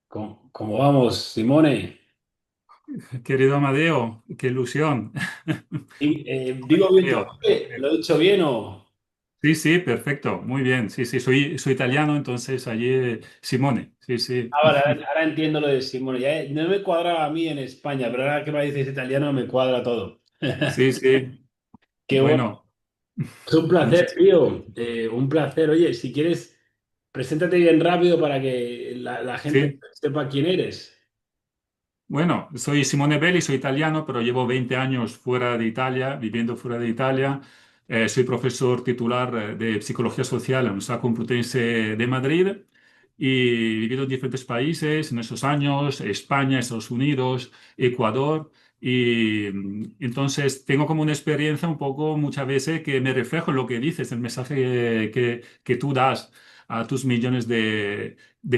¿Cómo vamos, Simone? Querido Amadeo, qué ilusión. ¿Digo bien tu Creo. nombre? ¿Lo he dicho bien o...? Sí, sí, perfecto, muy bien. Sí, sí, soy italiano, entonces allí Simone. Sí, sí. Ah, vale, ahora entiendo lo de Simone. No me cuadraba a mí en España, pero ahora que me dices italiano me cuadra todo. Sí, sí. Qué bueno. Bueno, Es un placer, muchísimas. tío. Un placer. Oye, si quieres, preséntate bien rápido para que la gente Sí. sepa quién eres. Bueno, soy Simone Belli, soy italiano, pero llevo 20 años fuera de Italia, viviendo fuera de Italia. Soy profesor titular de Psicología Social en la Universidad Complutense de Madrid y he vivido en diferentes países en esos años, España, Estados Unidos, Ecuador. Y entonces tengo como una experiencia un poco muchas veces que me reflejo en lo que dices, el mensaje que tú das a tus millones de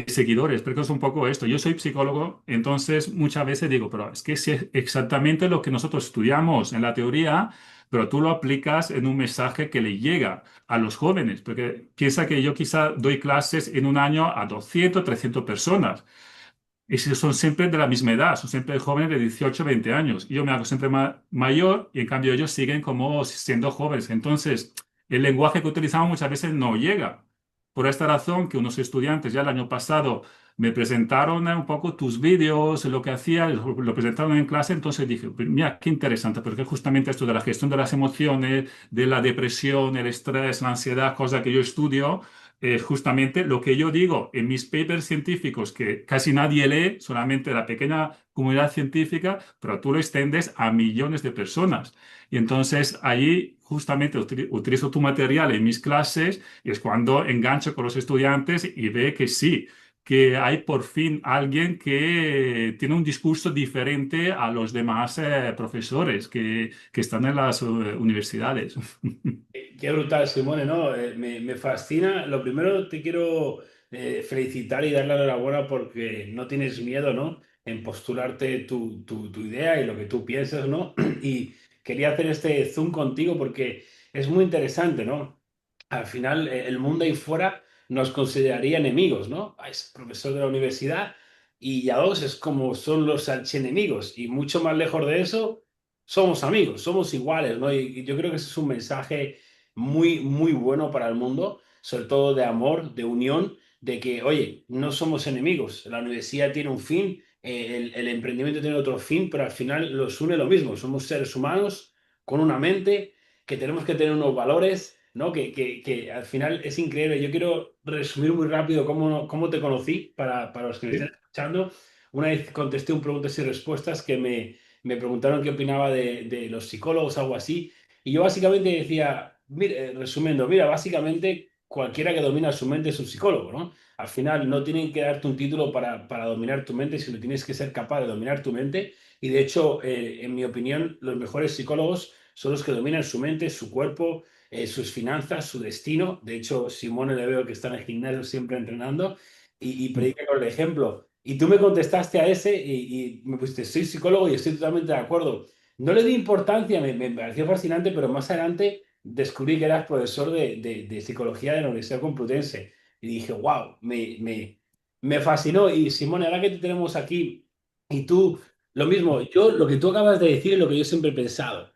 seguidores, porque es un poco esto. Yo soy psicólogo, entonces muchas veces digo, pero es que es exactamente lo que nosotros estudiamos en la teoría, pero tú lo aplicas en un mensaje que le llega a los jóvenes, porque piensa que yo quizá doy clases en un año a 200, 300 personas. Y si son siempre de la misma edad, son siempre jóvenes de 18, 20 años. Y yo me hago siempre mayor y en cambio ellos siguen como siendo jóvenes. Entonces, el lenguaje que utilizamos muchas veces no llega. Por esta razón que unos estudiantes ya el año pasado me presentaron un poco tus vídeos, lo que hacía, lo presentaron en clase, entonces dije, "Pues mira, qué interesante, porque justamente esto de la gestión de las emociones, de la depresión, el estrés, la ansiedad, cosa que yo estudio, es justamente lo que yo digo en mis papers científicos, que casi nadie lee, solamente la pequeña comunidad científica, pero tú lo extendes a millones de personas. Y entonces ahí justamente utilizo tu material en mis clases y es cuando engancho con los estudiantes y ve que sí, que hay por fin alguien que tiene un discurso diferente a los demás profesores que están en las universidades. Qué brutal, Simone, ¿no? Me fascina. Lo primero te quiero felicitar y dar la enhorabuena porque no tienes miedo, ¿no? En postularte tu idea y lo que tú piensas, ¿no? Y quería hacer este Zoom contigo porque es muy interesante, ¿no? Al final, el mundo ahí fuera nos consideraría enemigos, ¿no? Ah, es profesor de la universidad y ya dos es como son los archienemigos y mucho más lejos de eso, somos amigos, somos iguales, ¿no? Y yo creo que ese es un mensaje muy, muy bueno para el mundo, sobre todo de amor, de unión, de que, oye, no somos enemigos, la universidad tiene un fin, el emprendimiento tiene otro fin, pero al final los une lo mismo, somos seres humanos con una mente, que tenemos que tener unos valores, ¿no? Que al final es increíble. Yo quiero resumir muy rápido cómo te conocí para los que me estén Sí. escuchando. Una vez contesté un preguntas y respuestas que me preguntaron qué opinaba de los psicólogos, algo así. Y yo básicamente decía, mira, resumiendo, mira, básicamente cualquiera que domina su mente es un psicólogo, ¿no? Al final no tienen que darte un título para dominar tu mente, sino tienes que ser capaz de dominar tu mente. Y de hecho, en mi opinión, los mejores psicólogos son los que dominan su mente, su cuerpo, sus finanzas, su destino. De hecho, Simone le veo que está en el gimnasio siempre entrenando y predica con el ejemplo. Y tú me contestaste a ese y me pusiste, soy psicólogo y estoy totalmente de acuerdo. No le di importancia, me pareció fascinante, pero más adelante descubrí que eras profesor de psicología de la Universidad Complutense. Y dije, wow, me fascinó. Y Simone, ahora que te tenemos aquí, y tú, lo mismo, yo lo que tú acabas de decir es lo que yo siempre he pensado.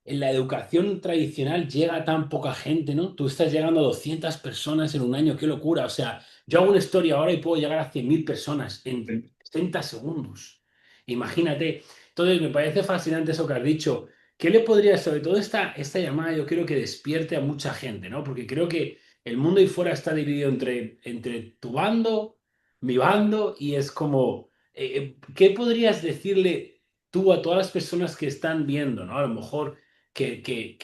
En la educación tradicional llega tan poca gente, ¿no? Tú estás llegando a 200 personas en un año, qué locura. O sea, yo hago una historia ahora y puedo llegar a 100.000 personas en 60 segundos. Imagínate. Entonces, me parece fascinante eso que has dicho. ¿Qué le podría, sobre todo esta llamada, yo creo que despierte a mucha gente, ¿no? Porque creo que el mundo ahí fuera está dividido entre tu bando, mi bando, y es como, ¿qué podrías decirle tú a todas las personas que están viendo, ¿no? A lo mejor que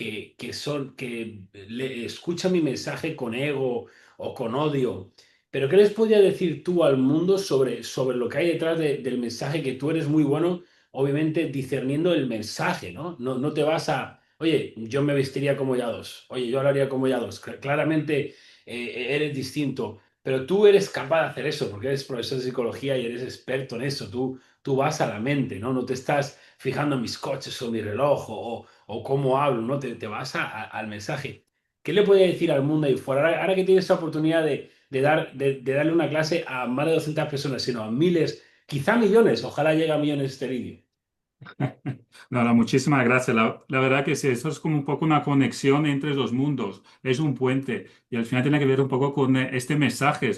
le escuchan mi mensaje con ego o con odio. Pero ¿qué les podría decir tú al mundo sobre lo que hay detrás del mensaje? Que tú eres muy bueno, obviamente, discerniendo el mensaje, ¿no? No te vas a, oye, yo me vestiría como Yados, oye, yo hablaría como Yados. Claramente eres distinto, pero tú eres capaz de hacer eso porque eres profesor de psicología y eres experto en eso. Tú vas a la mente, ¿no? No te estás fijando en mis coches o mi reloj o cómo hablo, ¿no? Te vas al mensaje. ¿Qué le puede decir al mundo ahí fuera? Ahora que tienes esa oportunidad de de darle una clase a más de 200 personas, sino a miles, quizá millones. Ojalá llegue a millones este vídeo. Nada, muchísimas gracias. La verdad que sí, eso es como un poco una conexión entre los mundos, es un puente y al final tiene que ver un poco con este mensaje,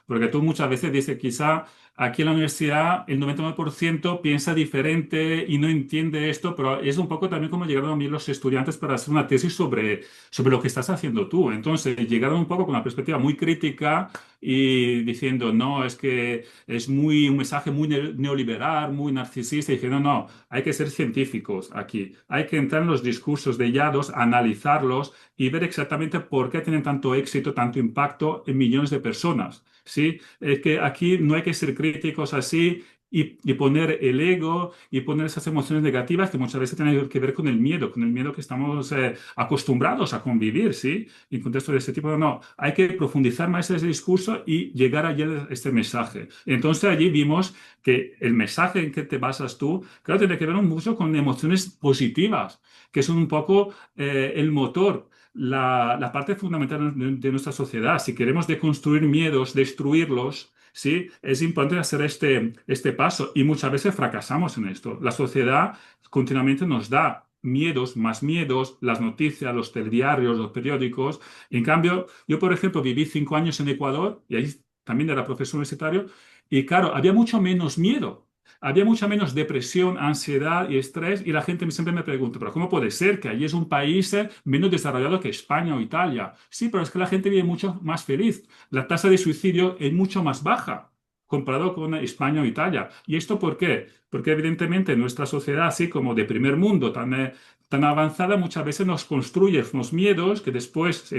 porque tú muchas veces dices, quizá aquí en la universidad el 99% piensa diferente y no entiende esto, pero es un poco también como llegaron a mí los estudiantes para hacer una tesis sobre lo que estás haciendo tú. Entonces, llegaron un poco con una perspectiva muy crítica y diciendo, no, es que es un mensaje muy neoliberal, muy narcisista, y dije, no, no. Hay que ser científicos aquí. Hay que entrar en los discursos de Yados, analizarlos y ver exactamente por qué tienen tanto éxito, tanto impacto en millones de personas. ¿Sí? Es que aquí no hay que ser críticos así y poner el ego y poner esas emociones negativas que muchas veces tienen que ver con el miedo que estamos acostumbrados a convivir, ¿sí? En contexto de este tipo, no. Hay que profundizar más ese discurso y llegar allí a este mensaje. Entonces allí vimos que el mensaje en que te basas tú, claro, tiene que ver mucho con emociones positivas, que son un poco el motor, la parte fundamental de nuestra sociedad. Si queremos deconstruir miedos, destruirlos, sí, es importante hacer este paso y muchas veces fracasamos en esto. La sociedad continuamente nos da miedos, más miedos, las noticias, los telediarios, los periódicos. En cambio, yo, por ejemplo, viví 5 años en Ecuador y ahí también era profesor universitario y claro, había mucho menos miedo. Había mucha menos depresión, ansiedad y estrés y la gente siempre me pregunta, pero ¿cómo puede ser que allí es un país menos desarrollado que España o Italia? Sí, pero es que la gente vive mucho más feliz. La tasa de suicidio es mucho más baja comparado con España o Italia. ¿Y esto por qué? Porque evidentemente nuestra sociedad, así como de primer mundo, tan avanzada, muchas veces nos construye unos miedos que después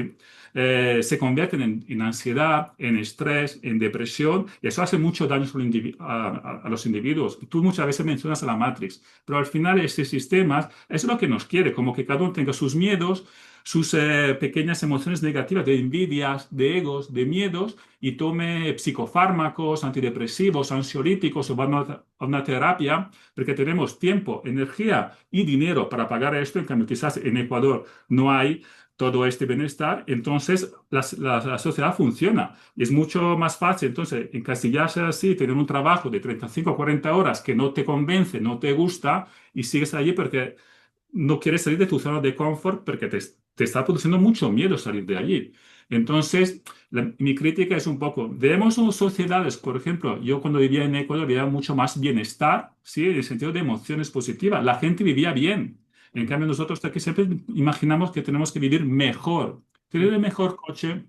se convierten en ansiedad, en estrés, en depresión, y eso hace mucho daño a los individuos. Tú muchas veces mencionas a la Matrix, pero al final este sistema es lo que nos quiere, como que cada uno tenga sus miedos, sus pequeñas emociones negativas de envidias, de egos, de miedos, y tome psicofármacos, antidepresivos, ansiolíticos o va a una terapia, porque tenemos tiempo, energía y dinero para pagar esto. En cambio, quizás en Ecuador no hay todo este bienestar, entonces la sociedad funciona y es mucho más fácil. Entonces, encasillarse así, tener un trabajo de 35 o 40 horas que no te convence, no te gusta y sigues allí porque no quieres salir de tu zona de confort porque te está produciendo mucho miedo salir de allí. Entonces, mi crítica es un poco, vemos unas sociedades, por ejemplo, yo cuando vivía en Ecuador había mucho más bienestar, ¿sí? En el sentido de emociones positivas. La gente vivía bien. En cambio, nosotros aquí siempre imaginamos que tenemos que vivir mejor, tener el mejor coche,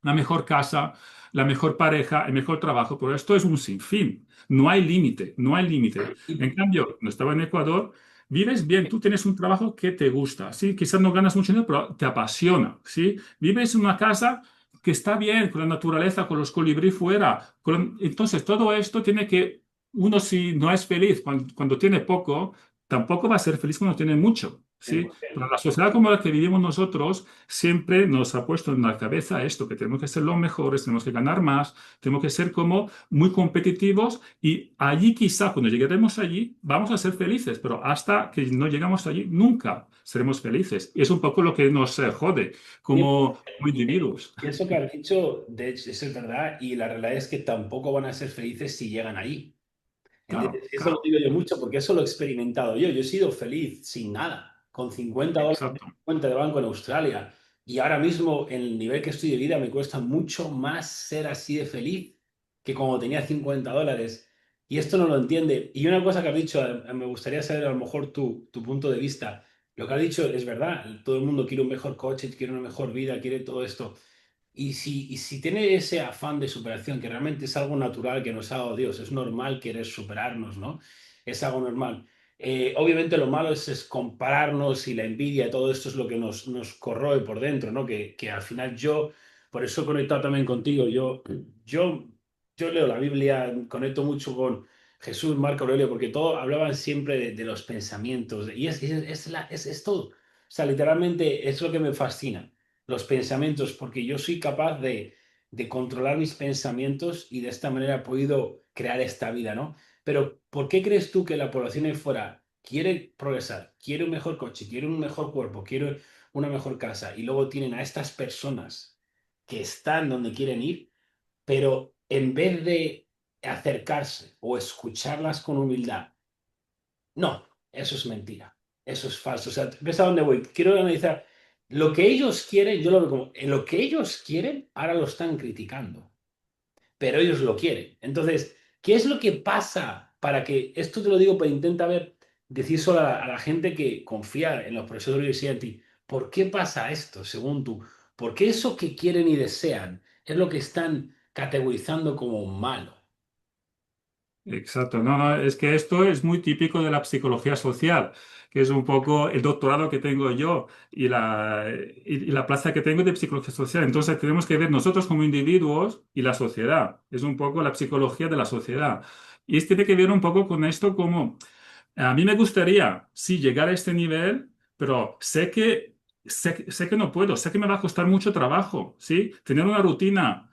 la mejor casa, la mejor pareja, el mejor trabajo, pero esto es un sinfín. No hay límite, no hay límite. En cambio, cuando estaba en Ecuador, vives bien, tú tienes un trabajo que te gusta, ¿sí? Quizás no ganas mucho dinero, pero te apasiona, ¿sí? Vives en una casa que está bien, con la naturaleza, con los colibrí fuera. Entonces, todo esto tiene que, uno si no es feliz cuando tiene poco, tampoco va a ser feliz cuando tiene mucho, ¿sí? Pero la sociedad como la que vivimos nosotros siempre nos ha puesto en la cabeza esto, que tenemos que ser los mejores, tenemos que ganar más, tenemos que ser como muy competitivos y allí quizá cuando lleguemos allí vamos a ser felices, pero hasta que no llegamos allí nunca seremos felices. Y es un poco lo que nos jode como individuos. Y eso que has dicho, de hecho, eso es verdad, y la realidad es que tampoco van a ser felices si llegan ahí. Claro, Eso lo claro, digo yo mucho porque eso lo he experimentado yo. Yo he sido feliz sin nada, con 50 dólares en exacto. mi cuenta de banco en Australia. Y ahora mismo, en el nivel que estoy de vida, me cuesta mucho más ser así de feliz que como tenía 50 dólares. Y esto no lo entiende. Y una cosa que has dicho, me gustaría saber a lo mejor tu punto de vista. Lo que has dicho es verdad. Todo el mundo quiere un mejor coche, quiere una mejor vida, quiere todo esto. Y si tiene ese afán de superación, que realmente es algo natural que nos ha dado Dios, es normal querer superarnos, ¿no? Es algo normal. Obviamente lo malo es compararnos y la envidia, todo esto es lo que nos corroe por dentro, ¿no? Que al final yo, por eso he conectado también contigo, yo, yo leo la Biblia, conecto mucho con Jesús, Marco Aurelio, porque todos hablaban siempre de los pensamientos, y es todo. O sea, literalmente es lo que me fascina los pensamientos, porque yo soy capaz de controlar mis pensamientos y de esta manera he podido crear esta vida, ¿no? Pero ¿por qué crees tú que la población ahí fuera quiere progresar, quiere un mejor coche, quiere un mejor cuerpo, quiere una mejor casa y luego tienen a estas personas que están donde quieren ir? pero en vez de acercarse o escucharlas con humildad, no, eso es mentira, eso es falso. O sea, ¿ves a dónde voy? Quiero analizar lo que ellos quieren, yo lo veo como, en lo que ellos quieren, ahora lo están criticando, pero ellos lo quieren. Entonces, ¿qué es lo que pasa para que, esto te lo digo, pero intenta ver, decir solo a la gente que confía en los profesores de universidad en ti, ¿por qué pasa esto según tú? ¿Por qué eso que quieren y desean es lo que están categorizando como malo? Exacto, no, no, es que esto es muy típico de la psicología social, que es un poco el doctorado que tengo yo y la plaza que tengo de psicología social. Entonces tenemos que ver nosotros como individuos y la sociedad. Es un poco la psicología de la sociedad. Y tiene que ver un poco con esto como a mí me gustaría, sí, llegar a este nivel, pero sé que no puedo, sé que me va a costar mucho trabajo, ¿sí? Tener una rutina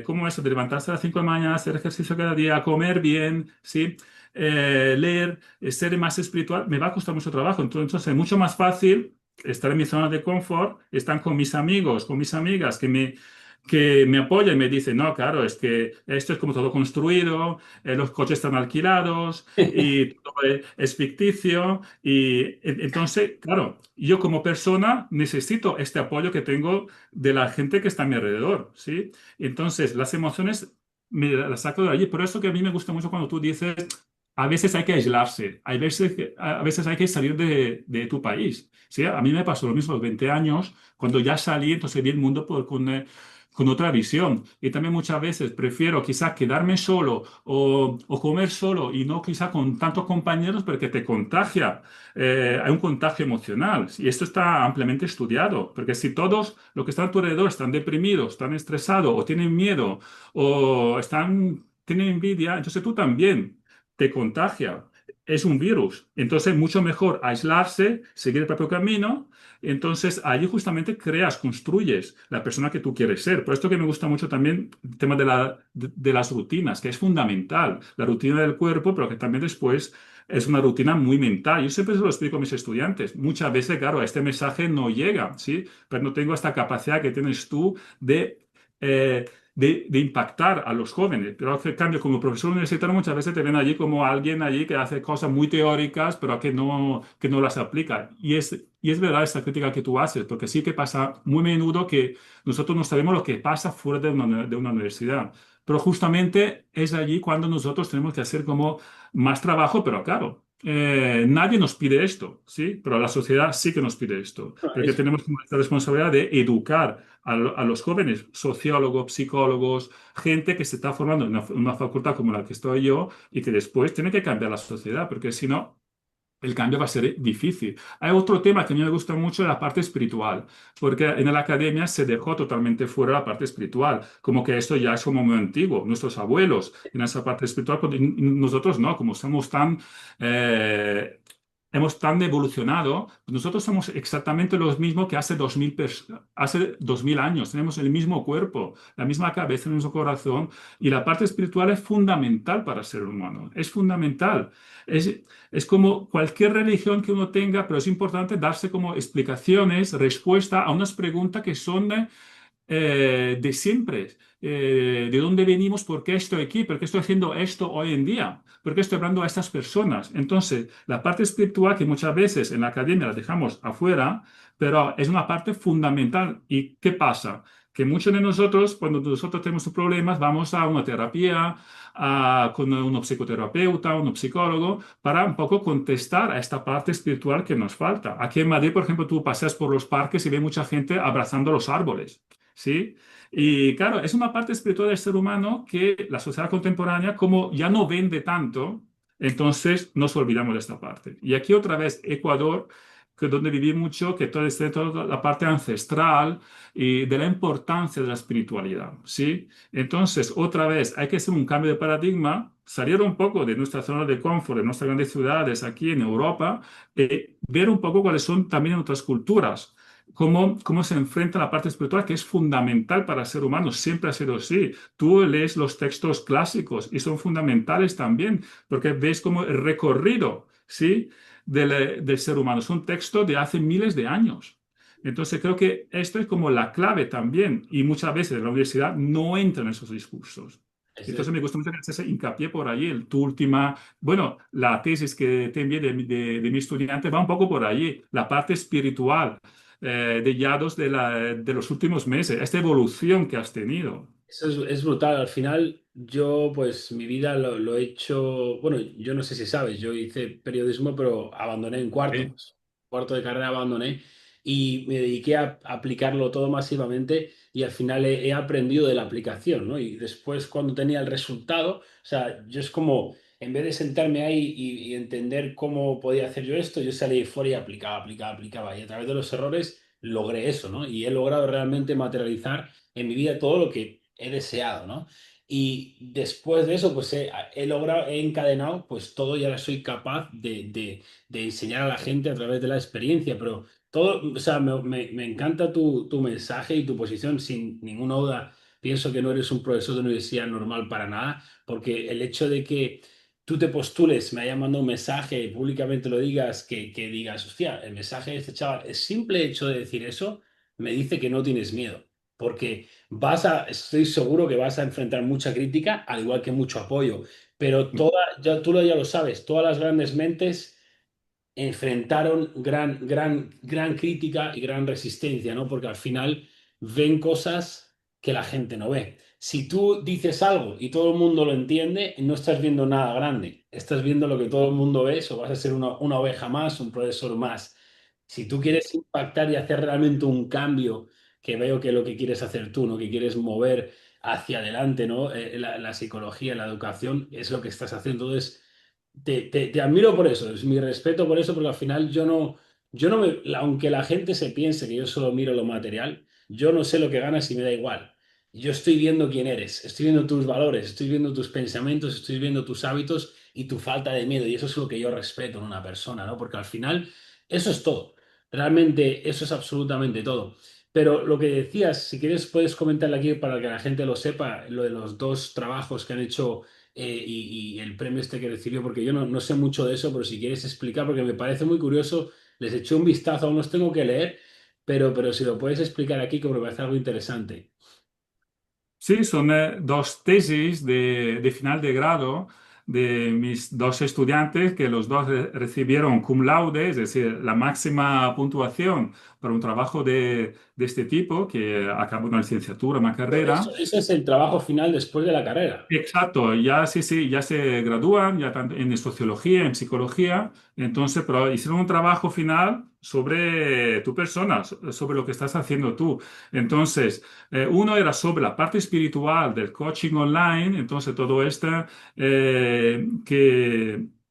como eso, de levantarse a las 5 de la mañana, hacer ejercicio cada día, comer bien, ¿sí? Leer, ser más espiritual, me va a costar mucho trabajo. Entonces es mucho más fácil estar en mi zona de confort, estar con mis amigos, con mis amigas que me apoyan y me dicen, no, claro, es que esto es como todo construido, los coches están alquilados y todo es ficticio. Y entonces, claro, yo como persona necesito este apoyo que tengo de la gente que está a mi alrededor, ¿sí? Entonces, las emociones me las saco de allí. Por eso que a mí me gusta mucho cuando tú dices, a veces hay que aislarse, a veces hay que salir de tu país, ¿sí? A mí me pasó lo mismo a los 20 años, cuando ya salí, entonces vi el mundo con otra visión. Y también muchas veces prefiero quizás quedarme solo o comer solo y no quizá con tantos compañeros porque te contagia. Hay un contagio emocional y esto está ampliamente estudiado, porque si todos los que están a tu alrededor están deprimidos, están estresados o tienen miedo o tienen envidia, entonces tú también te contagia. Es un virus. Entonces, mucho mejor aislarse, seguir el propio camino. Entonces, allí justamente creas, construyes la persona que tú quieres ser. Por esto que me gusta mucho también el tema de las rutinas, que es fundamental. La rutina del cuerpo, pero que también después es una rutina muy mental. Yo siempre se lo explico a mis estudiantes. Muchas veces, claro, este mensaje no llega, ¿sí? Pero no tengo esta capacidad que tienes tú eh, de impactar a los jóvenes. Pero en cambio, como profesor universitario, muchas veces te ven allí como alguien allí que hace cosas muy teóricas, pero que no las aplica. Y es verdad esta crítica que tú haces, porque sí que pasa muy menudo que nosotros no sabemos lo que pasa fuera de una universidad. Pero justamente es allí cuando nosotros tenemos que hacer como más trabajo, pero claro. Nadie nos pide esto, ¿sí? Pero la sociedad sí que nos pide esto, porque Es tenemos como esta responsabilidad de educar a los jóvenes, sociólogos, psicólogos, gente que se está formando en una facultad como la que estoy yo y que después tiene que cambiar la sociedad, porque si no, el cambio va a ser difícil. Hay otro tema que a mí me gusta mucho, la parte espiritual, porque en la academia se dejó totalmente fuera la parte espiritual, como que esto ya es como muy antiguo. Nuestros abuelos en esa parte espiritual, pues, y nosotros no, como somos eh, hemos tan evolucionado, nosotros somos exactamente los mismos que hace 2000 años. Tenemos el mismo cuerpo, la misma cabeza, el mismo corazón, y la parte espiritual es fundamental para el ser humano. Es fundamental. Es como cualquier religión que uno tenga, pero es importante darse como explicaciones, respuesta a unas preguntas que son de siempre. ¿De dónde venimos? ¿Por qué estoy aquí? ¿Por qué estoy haciendo esto hoy en día? ¿Por qué estoy hablando a estas personas? Entonces, la parte espiritual que muchas veces en la academia la dejamos afuera, pero es una parte fundamental. ¿Y qué pasa? Que muchos de nosotros, cuando nosotros tenemos problemas, vamos a una terapia, con un psicoterapeuta, un psicólogo, para un poco contestar a esta parte espiritual que nos falta. Aquí en Madrid, por ejemplo, tú paseas por los parques y ves mucha gente abrazando los árboles. ¿Sí? Y claro, es una parte espiritual del ser humano que la sociedad contemporánea, como ya no vende tanto, entonces nos olvidamos de esta parte. Y aquí otra vez Ecuador, que donde viví mucho, que toda la parte ancestral y de la importancia de la espiritualidad, ¿sí? Entonces, otra vez, hay que hacer un cambio de paradigma, salir un poco de nuestra zona de confort, de nuestras grandes ciudades aquí en Europa, ver un poco cuáles son también otras culturas. Cómo se enfrenta la parte espiritual, que es fundamental para el ser humano, siempre ha sido así. Tú lees los textos clásicos y son fundamentales también, porque ves como el recorrido, ¿sí? del ser humano. Son textos de hace miles de años. Entonces creo que esto es como la clave también y muchas veces en la universidad no entran esos discursos. Eso Entonces es, me gusta mucho que haces hincapié por ahí. Tu última, bueno, la tesis que te envié de mi estudiante va un poco por allí, la parte espiritual de Yados de los últimos meses, esta evolución que has tenido. eso es brutal. Al final, yo, pues, mi vida lo he hecho. Bueno, yo no sé si sabes, yo hice periodismo, pero abandoné en cuarto. Sí. Pues, cuarto de carrera abandoné y me dediqué a aplicarlo todo masivamente y al final he aprendido de la aplicación, ¿no? Y después, cuando tenía el resultado, o sea, yo es como, en vez de sentarme ahí y entender cómo podía hacer yo esto, yo salí fuera y aplicaba, aplicaba, aplicaba. Y a través de los errores logré eso, ¿no? Y he logrado realmente materializar en mi vida todo lo que he deseado, ¿no? Y después de eso, pues he logrado, he encadenado, pues todo y ahora soy capaz de enseñar a la gente a través de la experiencia, pero todo, o sea, me encanta tu mensaje y tu posición, sin ninguna duda. Pienso que no eres un profesor de universidad normal para nada, porque el hecho de que tú te postules, me hayan mandado un mensaje y públicamente lo digas, que digas, hostia, el mensaje de este chaval, el simple hecho de decir eso me dice que no tienes miedo, porque estoy seguro que vas a enfrentar mucha crítica, al igual que mucho apoyo, pero ya, ya lo sabes, todas las grandes mentes enfrentaron gran crítica y gran resistencia, ¿no? Porque al final ven cosas que la gente no ve. Si tú dices algo y todo el mundo lo entiende, no estás viendo nada grande, estás viendo lo que todo el mundo ve, o vas a ser una oveja más, un profesor más. Si tú quieres impactar y hacer realmente un cambio, que veo que lo que quieres hacer tú, ¿no? Que quieres mover hacia adelante, ¿no? La psicología, la educación, es lo que estás haciendo. Entonces, te admiro por eso, es mi respeto por eso, porque al final yo no aunque la gente se piense que yo solo miro lo material, yo no sé lo que ganas y me da igual. Yo estoy viendo quién eres, estoy viendo tus valores, estoy viendo tus pensamientos, estoy viendo tus hábitos y tu falta de miedo. Y eso es lo que yo respeto en una persona, ¿no? Porque al final eso es todo. Realmente eso es absolutamente todo. Pero lo que decías, si quieres puedes comentarle aquí para que la gente lo sepa, lo de los dos trabajos que han hecho y el premio este que recibió, porque yo no sé mucho de eso, pero si quieres explicar, porque me parece muy curioso, les eché un vistazo, aún los tengo que leer, pero si lo puedes explicar aquí, que me parece algo interesante. Sí, son dos tesis de final de grado de mis dos estudiantes que los dos recibieron cum laude, es decir, la máxima puntuación para un trabajo de este tipo, que acabó una licenciatura, una carrera. Eso es el trabajo final después de la carrera. Exacto, ya sí, sí, ya se gradúan, ya tanto en sociología, en psicología, entonces, pero hicieron un trabajo final sobre tu persona, sobre lo que estás haciendo tú. Entonces, uno era sobre la parte espiritual del coaching online, entonces todo esto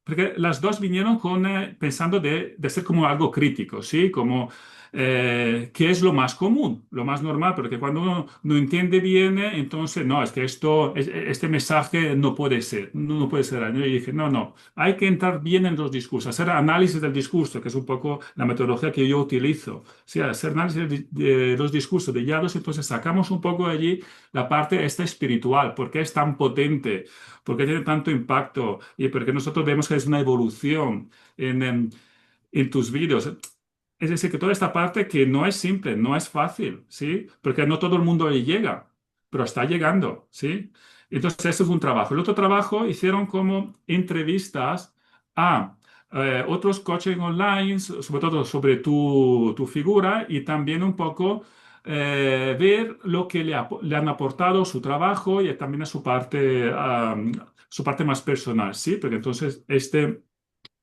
porque las dos vinieron con, pensando de ser como algo crítico, ¿sí? Como ¿qué es lo más común, lo más normal? Porque cuando uno no entiende bien, entonces, no, es que este mensaje no puede ser, no puede ser. Yo dije, no, no, hay que entrar bien en los discursos, hacer análisis del discurso, que es un poco la metodología que yo utilizo. Sí, hacer análisis de los discursos de Yados, entonces sacamos un poco de allí la parte esta espiritual, por qué es tan potente, por qué tiene tanto impacto y porque nosotros vemos que es una evolución en tus vídeos. Es decir, que toda esta parte que no es simple, no es fácil, ¿sí? Porque no todo el mundo le llega, pero está llegando, ¿sí? Entonces, eso es un trabajo. El otro trabajo hicieron como entrevistas a otros coaching online, sobre todo sobre tu figura y también un poco ver lo que le han aportado su trabajo y también a su parte más personal, ¿sí? Porque entonces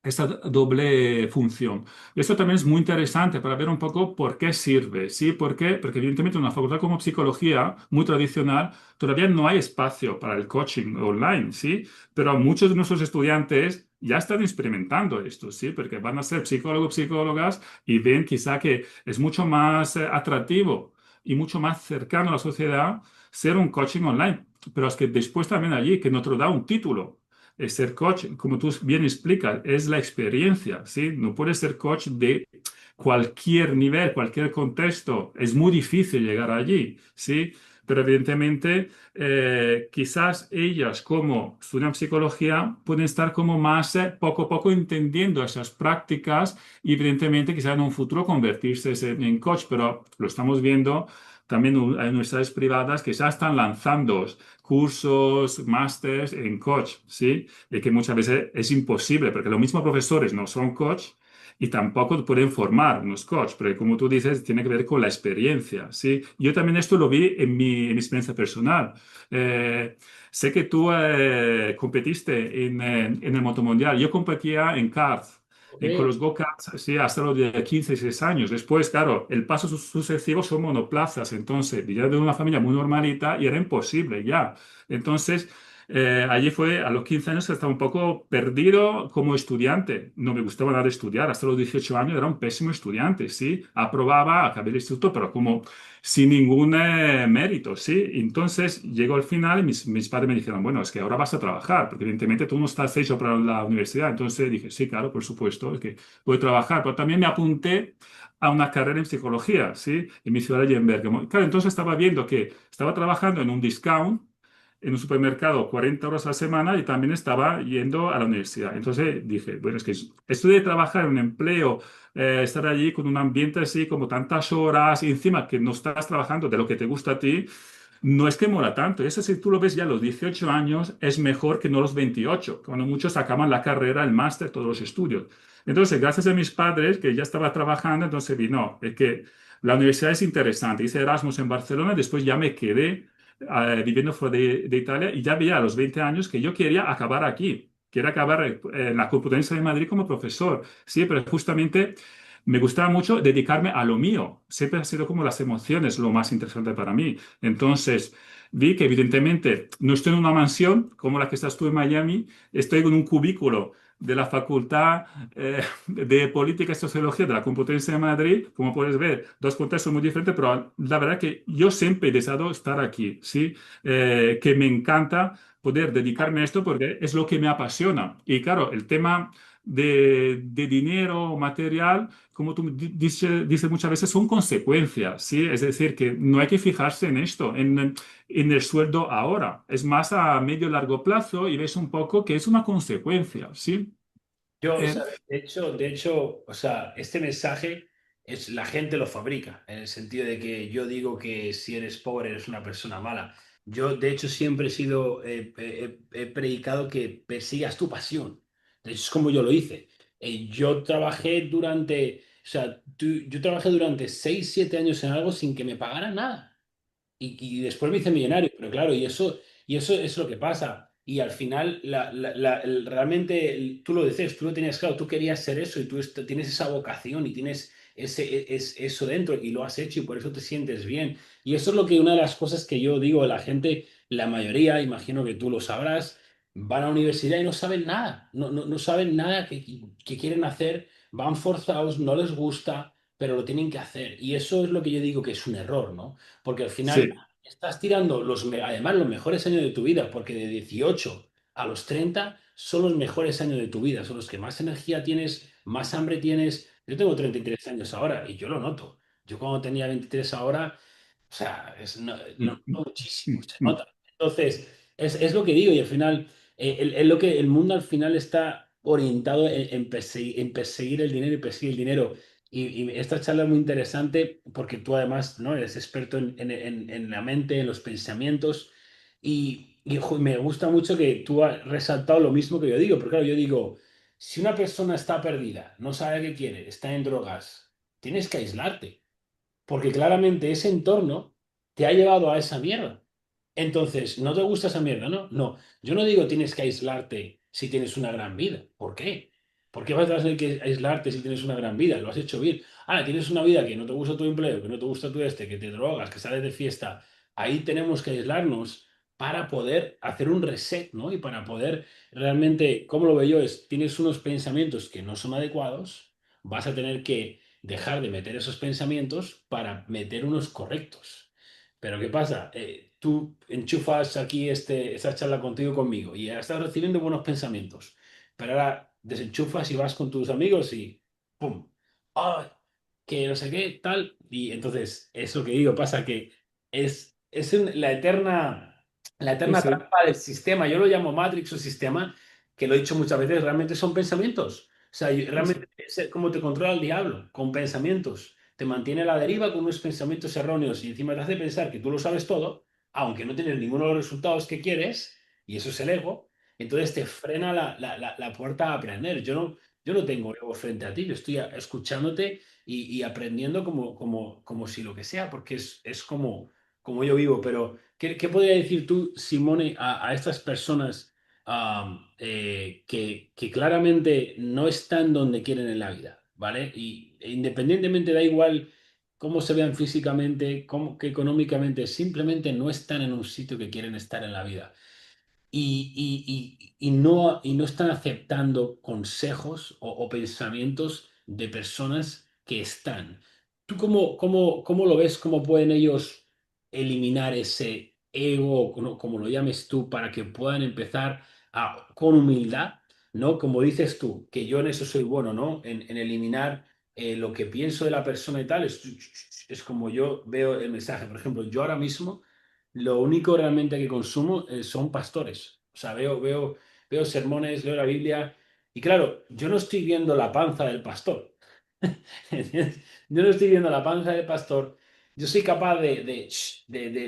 esta doble función. Esto también es muy interesante para ver un poco por qué sirve, ¿sí? ¿Por qué? Porque evidentemente en una facultad como psicología, muy tradicional, todavía no hay espacio para el coaching online, ¿sí? Pero muchos de nuestros estudiantes ya están experimentando esto, ¿sí? Porque van a ser psicólogos, psicólogas y ven quizá que es mucho más atractivo y mucho más cercano a la sociedad ser un coaching online. Pero es que después también allí, que no te lo da un título. Ser coach, como tú bien explicas, es la experiencia, ¿sí? No puedes ser coach de cualquier nivel, cualquier contexto. Es muy difícil llegar allí, ¿sí? pero evidentemente quizás ellas como estudian psicología pueden estar como más poco a poco entendiendo esas prácticas y evidentemente quizás en un futuro convertirse en coach, pero lo estamos viendo también hay universidades privadas que ya están lanzando cursos, másters en coach, ¿sí? Y que muchas veces es imposible, porque los mismos profesores no son coach y tampoco pueden formar unos coach, pero como tú dices, tiene que ver con la experiencia, ¿sí? Yo también esto lo vi en mi experiencia personal. Eh, Sé que tú competiste en el motomundial. Yo competía en kart. Con Ok. los go-karts, sí, hasta los de 15, 16 años. Después, claro, el paso sucesivo son monoplazas. Entonces, yo de una familia muy normalita y era imposible ya. Entonces, allí fue a los 15 años que estaba un poco perdido como estudiante. No me gustaba nada estudiar. Hasta los 18 años era un pésimo estudiante, ¿sí? Aprobaba, acabé el instituto, pero como sin ningún mérito, ¿sí? Entonces llegó al final y mis padres me dijeron, bueno, es que ahora vas a trabajar, porque evidentemente tú no estás hecho para la universidad. Entonces dije, sí, claro, por supuesto, es que voy a trabajar. Pero también me apunté a una carrera en psicología, ¿sí? En mi ciudad de Bergamo. Claro, entonces estaba viendo que estaba trabajando en un discount en un supermercado 40 horas a la semana y también estaba yendo a la universidad. Entonces dije, bueno, es que esto de trabajar en un empleo, estar allí con un ambiente así, como tantas horas, y encima que no estás trabajando de lo que te gusta a ti, no es que mola tanto. Eso si tú lo ves ya a los 18 años, es mejor que no los 28, cuando muchos acaban la carrera, el máster, todos los estudios. Entonces, gracias a mis padres, que ya estaba trabajando, entonces vi, no, es que la universidad es interesante. Hice Erasmus en Barcelona, después ya me quedé viviendo fuera de Italia y ya veía a los 20 años que yo quería acabar aquí. Quería acabar en la Complutense de Madrid como profesor. Sí, pero justamente me gustaba mucho dedicarme a lo mío. Siempre ha sido como las emociones lo más interesante para mí. Entonces, vi que evidentemente no estoy en una mansión como la que estás tú en Miami, estoy en un cubículo de la Facultad de Política y Sociología de la Complutense de Madrid. Como puedes ver, dos contextos muy diferentes, pero la verdad que yo siempre he deseado estar aquí, ¿sí? Que me encanta poder dedicarme a esto porque es lo que me apasiona. Y claro, el tema de dinero material, como tú dices muchas veces, son consecuencias, ¿sí? Es decir, que no hay que fijarse en esto, en el sueldo ahora. Es más a medio largo plazo y ves un poco que es una consecuencia, ¿sí? Yo, o Eh, sea, de hecho, o sea, este mensaje es la gente lo fabrica, en el sentido de que yo digo que si eres pobre eres una persona mala. Yo, de hecho, siempre he sido, he predicado que persigas tu pasión. De hecho, es como yo lo hice. Yo trabajé durante, o sea, yo trabajé durante 6 7 años en algo sin que me pagaran nada. Y después me hice millonario, pero claro, y eso es lo que pasa. Y al final, realmente, tú lo decías, tú lo tenías claro, tú querías ser eso y tú tienes esa vocación y tienes eso dentro y lo has hecho y por eso te sientes bien. Y eso es lo que una de las cosas que yo digo a la gente, la mayoría, imagino que tú lo sabrás, van a la universidad y no saben nada, no saben nada que quieren hacer, van forzados, no les gusta, pero lo tienen que hacer. Y eso es lo que yo digo que es un error, ¿no? Porque al final sí, estás tirando además los mejores años de tu vida, porque de 18 a los 30 son los mejores años de tu vida, son los que más energía tienes, más hambre tienes. Yo tengo 33 años ahora y yo lo noto. Yo cuando tenía 23 ahora, o sea, lo mm, noto muchísimo, mm, se mm, nota. Entonces, es lo que digo y al final, lo que el mundo al final está orientado en perseguir el dinero y perseguir el dinero. Y esta charla es muy interesante porque tú además, ¿no? Eres experto en la mente, en los pensamientos y me gusta mucho que tú has resaltado lo mismo que yo digo, porque claro, yo digo, si una persona está perdida, no sabe qué quiere, está en drogas, tienes que aislarte, porque claramente ese entorno te ha llevado a esa mierda. Entonces, ¿no te gusta esa mierda? No, no. Yo no digo tienes que aislarte si tienes una gran vida. ¿Por qué? ¿Por qué vas a tener que aislarte si tienes una gran vida? Lo has hecho bien. Ah, tienes una vida que no te gusta tu empleo, que no te gusta tu que te drogas, que sales de fiesta. Ahí tenemos que aislarnos para poder hacer un reset, ¿no? Y para poder realmente, ¿cómo lo veo yo? Tienes unos pensamientos que no son adecuados, vas a tener que dejar de meter esos pensamientos para meter unos correctos. Pero ¿qué pasa? Tú enchufas aquí esta charla contigo conmigo y ya estás recibiendo buenos pensamientos, pero ahora desenchufas y vas con tus amigos y ¡pum! ¡Ah! Que no sé qué, tal. Y entonces, es lo que digo, pasa que es la Sí, eterna sí. trampa del sistema. Yo lo llamo Matrix o sistema, que lo he dicho muchas veces, realmente son pensamientos. O sea, Sí, sí. realmente es como te controla el diablo, con pensamientos. Te mantiene a la deriva con unos pensamientos erróneos y encima te hace pensar que tú lo sabes todo, aunque no tienes ninguno de los resultados que quieres, y eso es el ego. Entonces te frena la puerta a aprender. Yo no tengo ego frente a ti, yo estoy escuchándote y aprendiendo como si lo que sea, porque es como yo vivo. Pero, ¿qué podría decir tú, Simone, a estas personas que claramente no están donde quieren en la vida, ¿vale? Y independientemente, da igual cómo se vean físicamente, cómo, que económicamente, simplemente no están en un sitio que quieren estar en la vida y no están aceptando consejos o pensamientos de personas que están. ¿Tú cómo lo ves? ¿Cómo pueden ellos eliminar ese ego, como lo llames tú, para que puedan empezar con humildad, ¿no? Como dices tú, que yo en eso soy bueno, ¿no? En eliminar lo que pienso de la persona y tal, es como yo veo el mensaje. Por ejemplo, yo ahora mismo lo único realmente que consumo son pastores. O sea, veo sermones, leo la Biblia y claro, yo no estoy viendo la panza del pastor. ¿Entiendes? Yo no estoy viendo la panza del pastor. Yo soy capaz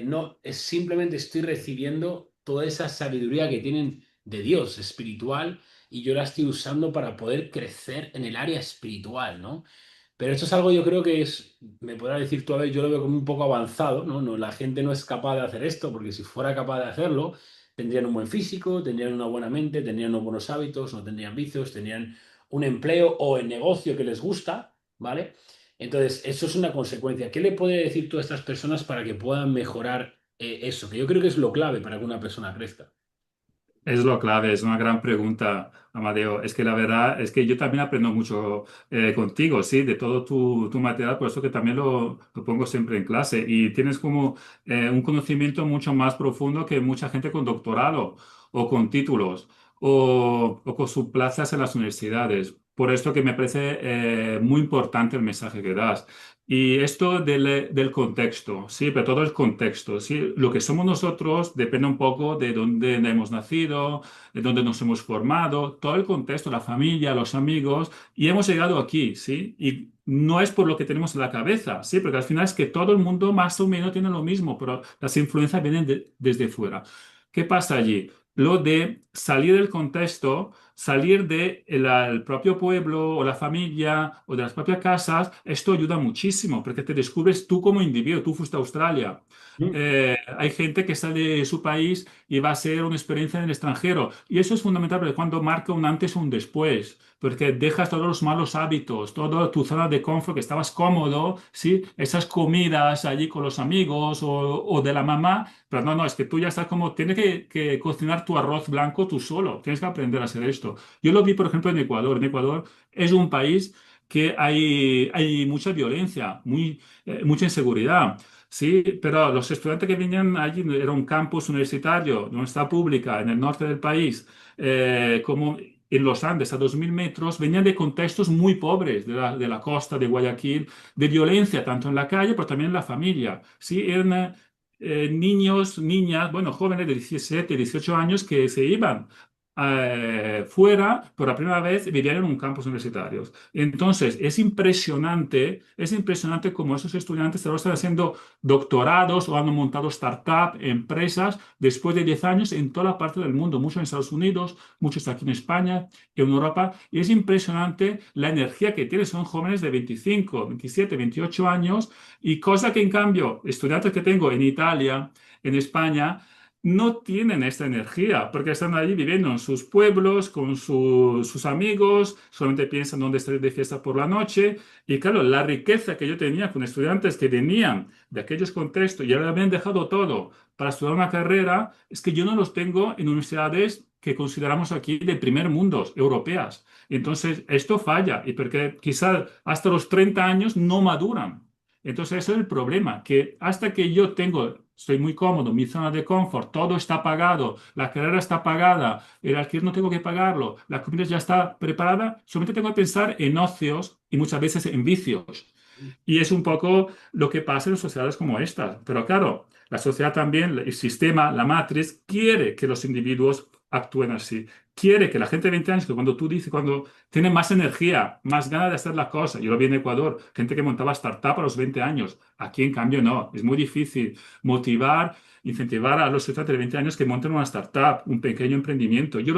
no, simplemente estoy recibiendo toda esa sabiduría que tienen de Dios espiritual y yo la estoy usando para poder crecer en el área espiritual, ¿no? Pero esto es algo yo creo que me podrás decir tú, a ver, yo lo veo como un poco avanzado, ¿no? No, la gente no es capaz de hacer esto, porque si fuera capaz de hacerlo, tendrían un buen físico, tendrían una buena mente, tendrían unos buenos hábitos, no tendrían vicios, tendrían un empleo o el negocio que les gusta, ¿vale? Entonces, eso es una consecuencia. ¿Qué le puede decir tú a estas personas para que puedan mejorar eso? Que yo creo que es lo clave para que una persona crezca. Es lo clave, es una gran pregunta, Amadeo. Es que la verdad es que yo también aprendo mucho contigo, sí, de todo tu material, por eso que también lo pongo siempre en clase. Y tienes como un conocimiento mucho más profundo que mucha gente con doctorado o con títulos o con sus plazas en las universidades. Por esto que me parece muy importante el mensaje que das. Y esto del contexto, sí, pero todo el contexto, sí, lo que somos nosotros depende un poco de dónde hemos nacido, de dónde nos hemos formado, todo el contexto, la familia, los amigos, y hemos llegado aquí, sí, y no es por lo que tenemos en la cabeza, sí, porque al final es que todo el mundo más o menos tiene lo mismo, pero las influencias vienen desde fuera. ¿Qué pasa allí? Lo de salir del contexto, salir del propio pueblo o la familia o de las propias casas, esto ayuda muchísimo porque te descubres tú como individuo. Tú fuiste a Australia. Mm. Hay gente que sale de su país y va a ser una experiencia en el extranjero. Y eso es fundamental porque cuando marca un antes o un después, porque dejas todos los malos hábitos, toda tu zona de confort, que estabas cómodo, ¿sí? Esas comidas allí con los amigos o de la mamá, pero no, no, es que tú ya estás como, tienes que cocinar tu arroz blanco tú solo, tienes que aprender a hacer esto. Yo lo vi, por ejemplo, en Ecuador. En Ecuador es un país que hay mucha violencia, mucha inseguridad. Sí, pero los estudiantes que venían allí, era un campus universitario, una universidad pública en el norte del país, como en los Andes, a 2000 metros, venían de contextos muy pobres de la costa de Guayaquil, de violencia, tanto en la calle, pero también en la familia. Sí, eran niños, niñas, bueno, jóvenes de 17, 18 años que se iban fuera por la primera vez vivían en un campus universitario. Entonces, es impresionante cómo esos estudiantes ahora están haciendo doctorados o han montado startups, empresas, después de 10 años en toda la parte del mundo, muchos en Estados Unidos, muchos aquí en España, en Europa, y es impresionante la energía que tienen. Son jóvenes de 25, 27, 28 años, y cosa que en cambio, estudiantes que tengo en Italia, en España, no tienen esta energía porque están allí viviendo en sus pueblos con sus amigos, solamente piensan dónde estar de fiesta por la noche. Y claro, la riqueza que yo tenía con estudiantes que venían de aquellos contextos y ahora habían dejado todo para estudiar una carrera, es que yo no los tengo en universidades que consideramos aquí de primer mundo, europeas. Entonces, esto falla y porque quizás hasta los 30 años no maduran. Entonces, ese es el problema, que hasta que yo estoy muy cómodo, mi zona de confort, todo está pagado, la carrera está pagada, el alquiler no tengo que pagarlo, la comida ya está preparada, solamente tengo que pensar en ocios y muchas veces en vicios. Y es un poco lo que pasa en sociedades como esta. Pero claro, la sociedad también, el sistema, la matriz, quiere que los individuos actúen así. Quiere que la gente de 20 años, que cuando tú dices, cuando tiene más energía, más ganas de hacer las cosas. Yo lo vi en Ecuador, gente que montaba startup a los 20 años. Aquí, en cambio, no. Es muy difícil motivar, incentivar a los estudiantes de 20 años que monten una startup, un pequeño emprendimiento. Yo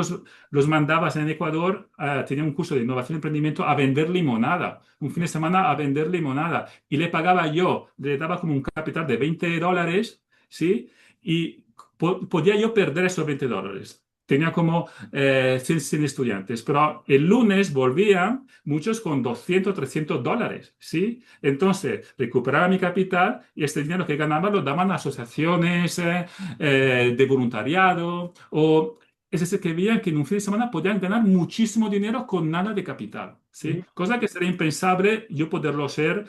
los mandaba en Ecuador, tenía un curso de innovación y emprendimiento, a vender limonada. Un fin de semana a vender limonada. Y le pagaba yo, le daba como un capital de $20, ¿sí? Y podía yo perder esos $20. Tenía como 100 estudiantes, pero el lunes volvían muchos con 200, $300, ¿sí? Entonces recuperaba mi capital y este dinero que ganaba lo daban a asociaciones de voluntariado o es decir, que veían que en un fin de semana podían ganar muchísimo dinero con nada de capital, ¿sí? Cosa que sería impensable yo poderlo hacer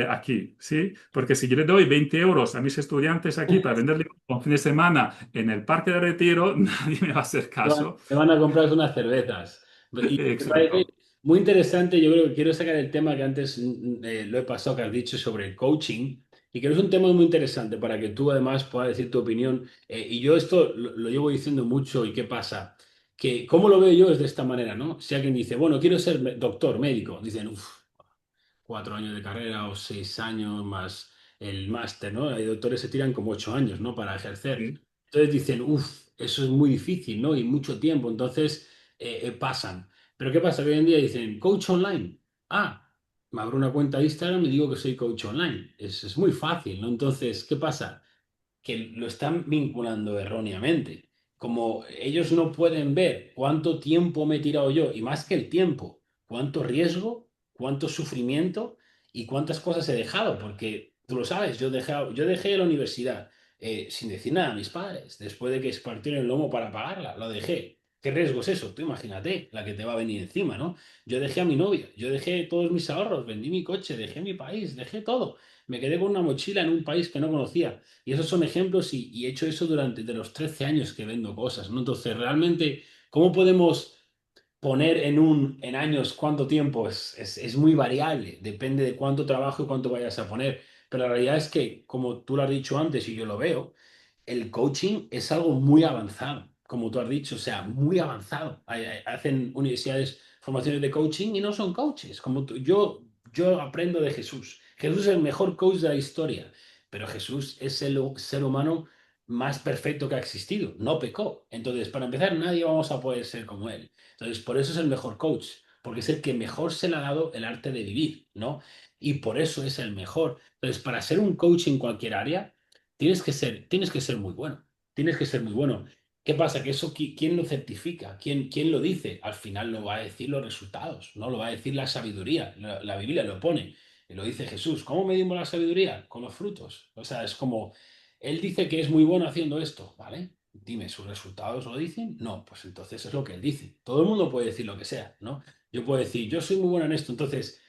aquí, ¿sí? Porque si yo le doy 20 euros a mis estudiantes aquí para venderle un fin de semana en el Parque de Retiro, nadie me va a hacer caso. Te van a comprar unas cervezas. Y me parece Exacto. muy interesante, yo creo que quiero sacar el tema que antes lo he pasado, que has dicho sobre el coaching, y que es un tema muy interesante para que tú además puedas decir tu opinión. Y yo esto lo llevo diciendo mucho, ¿y qué pasa? Que cómo lo veo yo es de esta manera, ¿no? Si alguien dice, bueno, quiero ser doctor, médico, dicen, uff, 4 años de carrera o 6 años más el máster, ¿no? Hay doctores que se tiran como 8 años, ¿no? Para ejercer. Sí, Entonces dicen, uff, eso es muy difícil, ¿no? Y mucho tiempo, entonces pasan. Pero ¿qué pasa? Que hoy en día dicen, coach online. Ah, me abro una cuenta de Instagram y digo que soy coach online. Es muy fácil, ¿no? Entonces, ¿qué pasa? Que lo están vinculando erróneamente. Como ellos no pueden ver cuánto tiempo me he tirado yo, y más que el tiempo, cuánto riesgo, cuánto sufrimiento y cuántas cosas he dejado, porque tú lo sabes, yo dejé la universidad sin decir nada a mis padres, después de que se partieron el lomo para pagarla, lo dejé. ¿Qué riesgo es eso? Tú imagínate la que te va a venir encima, ¿no? Yo dejé a mi novia, yo dejé todos mis ahorros, vendí mi coche, dejé mi país, dejé todo. Me quedé con una mochila en un país que no conocía. Y esos son ejemplos y he hecho eso durante de los 13 años que vendo cosas, ¿no? Entonces, realmente, ¿cómo podemos poner en años cuánto tiempo? Es muy variable, depende de cuánto trabajo y cuánto vayas a poner. Pero la realidad es que, como tú lo has dicho antes y yo lo veo, el coaching es algo muy avanzado, como tú has dicho, o sea, muy avanzado. Hacen universidades formaciones de coaching y no son coaches. Yo aprendo de Jesús. Jesús es el mejor coach de la historia, pero Jesús es el ser humano más perfecto que ha existido. No pecó. Entonces, para empezar, nadie vamos a poder ser como él. Entonces, por eso es el mejor coach, porque es el que mejor se le ha dado el arte de vivir, ¿no? Y por eso es el mejor. Entonces, para ser un coach en cualquier área, tienes que ser muy bueno. Tienes que ser muy bueno. ¿Qué pasa? Que eso, ¿quién lo certifica? ¿Quién lo dice? Al final lo va a decir los resultados, ¿no? Lo va a decir la sabiduría. La Biblia lo pone. Y lo dice Jesús. ¿Cómo medimos la sabiduría? Con los frutos. O sea, es como, él dice que es muy bueno haciendo esto, ¿vale? Dime, ¿sus resultados lo dicen? No, pues entonces es lo que él dice. Todo el mundo puede decir lo que sea, ¿no? Yo puedo decir, yo soy muy bueno en esto, entonces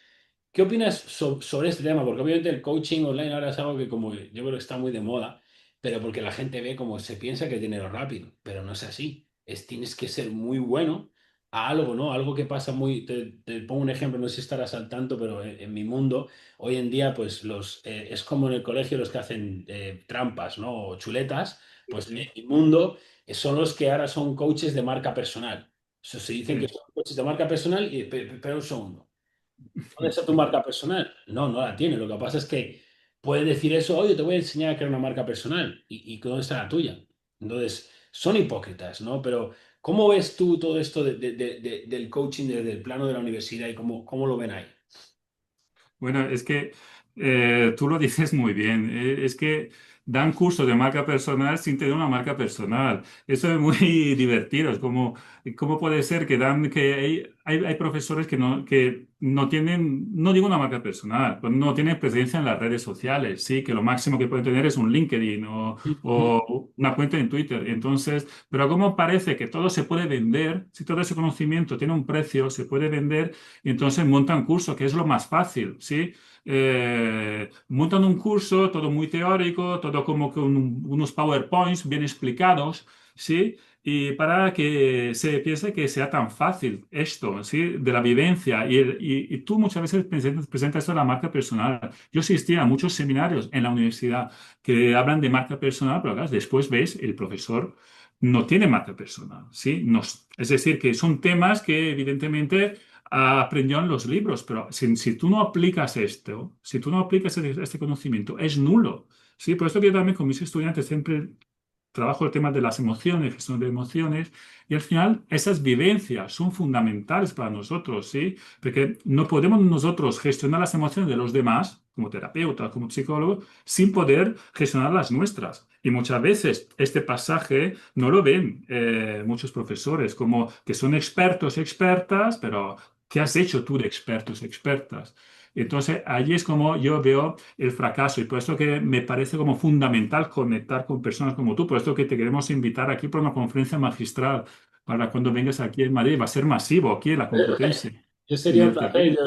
¿qué opinas sobre este tema? Porque obviamente el coaching online ahora es algo que como yo creo que está muy de moda, pero porque la gente ve como se piensa que es dinero rápido, pero no es así. Tienes que ser muy bueno a algo, ¿no? Algo que pasa muy... Te pongo un ejemplo, no sé si estarás al tanto, pero en mi mundo, hoy en día, pues es como en el colegio los que hacen trampas, ¿no? O chuletas, pues en sí, mi mundo son los que ahora son coaches de marca personal. Eso se dicen que sí. son coaches de marca personal, pero un segundo. ¿Dónde está tu marca personal? No, no la tiene. Lo que pasa es que puede decir eso, oye, te voy a enseñar a crear una marca personal. ¿Y dónde está la tuya? Entonces, son hipócritas, ¿no? Pero, ¿cómo ves tú todo esto del coaching desde el plano de la universidad y cómo lo ven ahí? Bueno, es que tú lo dices muy bien. Es que dan cursos de marca personal sin tener una marca personal. Eso es muy divertido. Es como, ¿cómo puede ser que dan que hay profesores que no tienen, no digo una marca personal, pues no tienen presencia en las redes sociales? Sí, que lo máximo que pueden tener es un LinkedIn o una cuenta en Twitter. Entonces, pero ¿cómo parece que todo se puede vender? Si todo ese conocimiento tiene un precio, se puede vender y entonces montan curso, que es lo más fácil, ¿sí? Montan un curso, todo muy teórico, todo como con unos PowerPoints bien explicados, ¿sí? Y para que se piense que sea tan fácil esto, ¿sí? De la vivencia. Y tú muchas veces presentas esto de la marca personal. Yo asistía a muchos seminarios en la universidad que hablan de marca personal, pero claro, después ves, el profesor no tiene marca personal, ¿sí? Es decir, que son temas que evidentemente aprendió en los libros, pero si tú no aplicas esto, si tú no aplicas este conocimiento, es nulo. Sí, por eso que yo también con mis estudiantes siempre trabajo el tema de las emociones, gestión de emociones, y al final esas vivencias son fundamentales para nosotros, ¿sí? Porque no podemos nosotros gestionar las emociones de los demás, como terapeuta, como psicólogo, sin poder gestionar las nuestras. Y muchas veces este pasaje no lo ven muchos profesores, como que son expertos, expertas, pero ¿qué has hecho tú de expertos, expertas? Entonces, allí es como yo veo el fracaso y por eso que me parece como fundamental conectar con personas como tú, por eso que te queremos invitar aquí para una conferencia magistral para cuando vengas aquí en Madrid. Va a ser masivo aquí en la Complutense, Yo en sería un el placer, CP.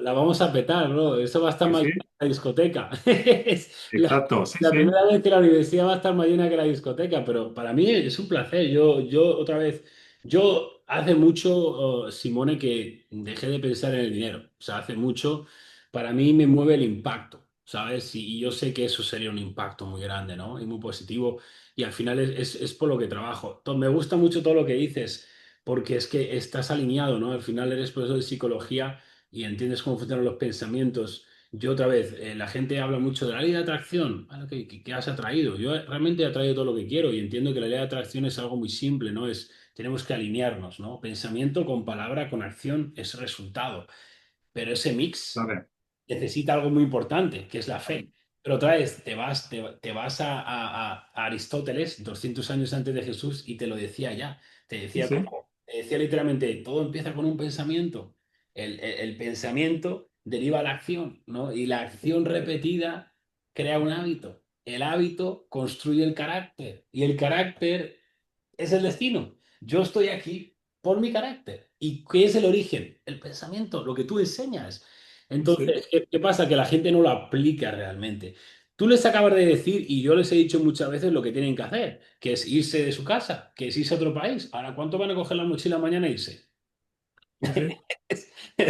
la vamos a petar, ¿no? Eso va a estar Sí, más sí, llena que la discoteca. Es exacto, sí, la sí, primera vez que la universidad va a estar más llena que la discoteca, pero para mí es un placer. Otra vez, yo hace mucho, Simone, que dejé de pensar en el dinero. O sea, hace mucho, para mí me mueve el impacto, ¿sabes? Y yo sé que eso sería un impacto muy grande, ¿no? Y muy positivo. Y al final es por lo que trabajo. Me gusta mucho todo lo que dices porque es que estás alineado, ¿no? Al final eres profesor de psicología y entiendes cómo funcionan los pensamientos. Yo otra vez, la gente habla mucho de la ley de atracción. Bueno, ¿qué has atraído? Yo realmente he atraído todo lo que quiero y entiendo que la ley de atracción es algo muy simple, ¿no? Tenemos que alinearnos, ¿no? Pensamiento con palabra, con acción es resultado. Pero ese mix vale, necesita algo muy importante, que es la fe. Pero otra vez, te vas a Aristóteles, 200 años antes de Jesús, y te lo decía ya. sí, sí, Te decía literalmente, todo empieza con un pensamiento. El pensamiento deriva a la acción, ¿no? Y la acción repetida crea un hábito. El hábito construye el carácter. Y el carácter es el destino. Yo estoy aquí por mi carácter. ¿Y qué es el origen? El pensamiento, lo que tú enseñas. sí, sí, Entonces, ¿qué pasa? Que la gente no lo aplica realmente. Tú les acabas de decir, y yo les he dicho muchas veces lo que tienen que hacer, que es irse de su casa, que es irse a otro país. Ahora, ¿cuánto van a coger la mochila mañana e irse? sí, sí,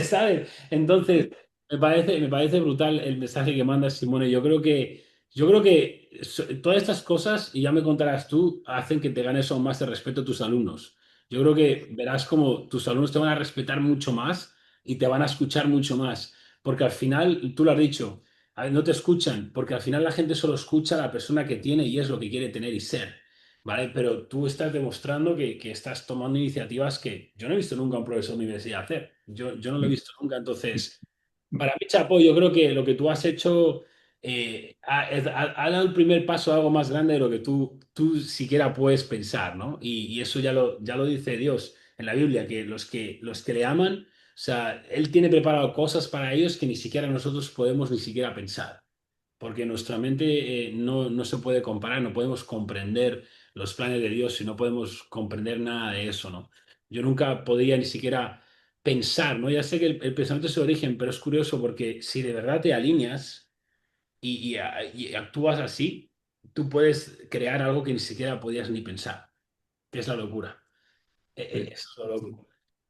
¿Sabes? Entonces, me parece brutal el mensaje que manda Simone. Yo creo que todas estas cosas, y ya me contarás tú, hacen que te ganes aún más el respeto a tus alumnos. Yo creo que verás como tus alumnos te van a respetar mucho más y te van a escuchar mucho más. Porque al final, tú lo has dicho, a ver, no te escuchan, porque al final la gente solo escucha a la persona que tiene y es lo que quiere tener y ser. ¿Vale? Pero tú estás demostrando que estás tomando iniciativas que yo no he visto nunca a un profesor de universidad hacer. Yo no lo he visto nunca. Entonces, para mí, Chapo, yo creo que lo que tú has hecho ha dado el primer paso a algo más grande de lo que tú siquiera puedes pensar, ¿no? Y eso ya lo dice Dios en la Biblia, que los que le aman, o sea, Él tiene preparado cosas para ellos que ni siquiera nosotros podemos ni siquiera pensar porque nuestra mente no se puede comparar, no podemos comprender los planes de Dios y no podemos comprender nada de eso, ¿no? Yo nunca podría ni siquiera pensar, ¿no? Ya sé que el pensamiento es el origen, pero es curioso porque si de verdad te alineas y actúas así, tú puedes crear algo que ni siquiera podías ni pensar, que es la locura. sí, Eso es lo sí. loco.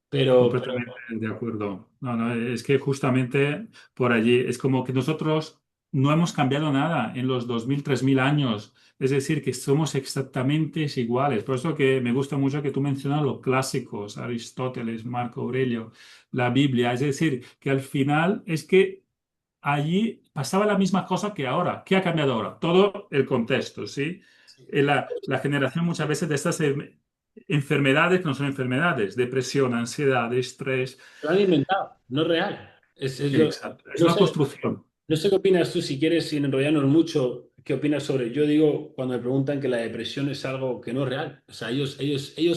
Pero Completamente de acuerdo. No, no, es que justamente por allí es como que nosotros no hemos cambiado nada en los 2000, 3000 años. Es decir, que somos exactamente iguales. Por eso que me gusta mucho que tú mencionas los clásicos, Aristóteles, Marco Aurelio, la Biblia. Es decir, que al final es que allí pasaba la misma cosa que ahora. ¿Qué ha cambiado ahora? Todo el contexto, ¿sí? La generación muchas veces de estas enfermedades que no son enfermedades, depresión, ansiedad, estrés. lo han inventado, no es real. Exacto, es No una sé, construcción. no sé qué opinas tú, si quieres, sin enrollarnos mucho, qué opinas sobre. Yo digo, cuando me preguntan que la depresión es algo que no es real, o sea, ellos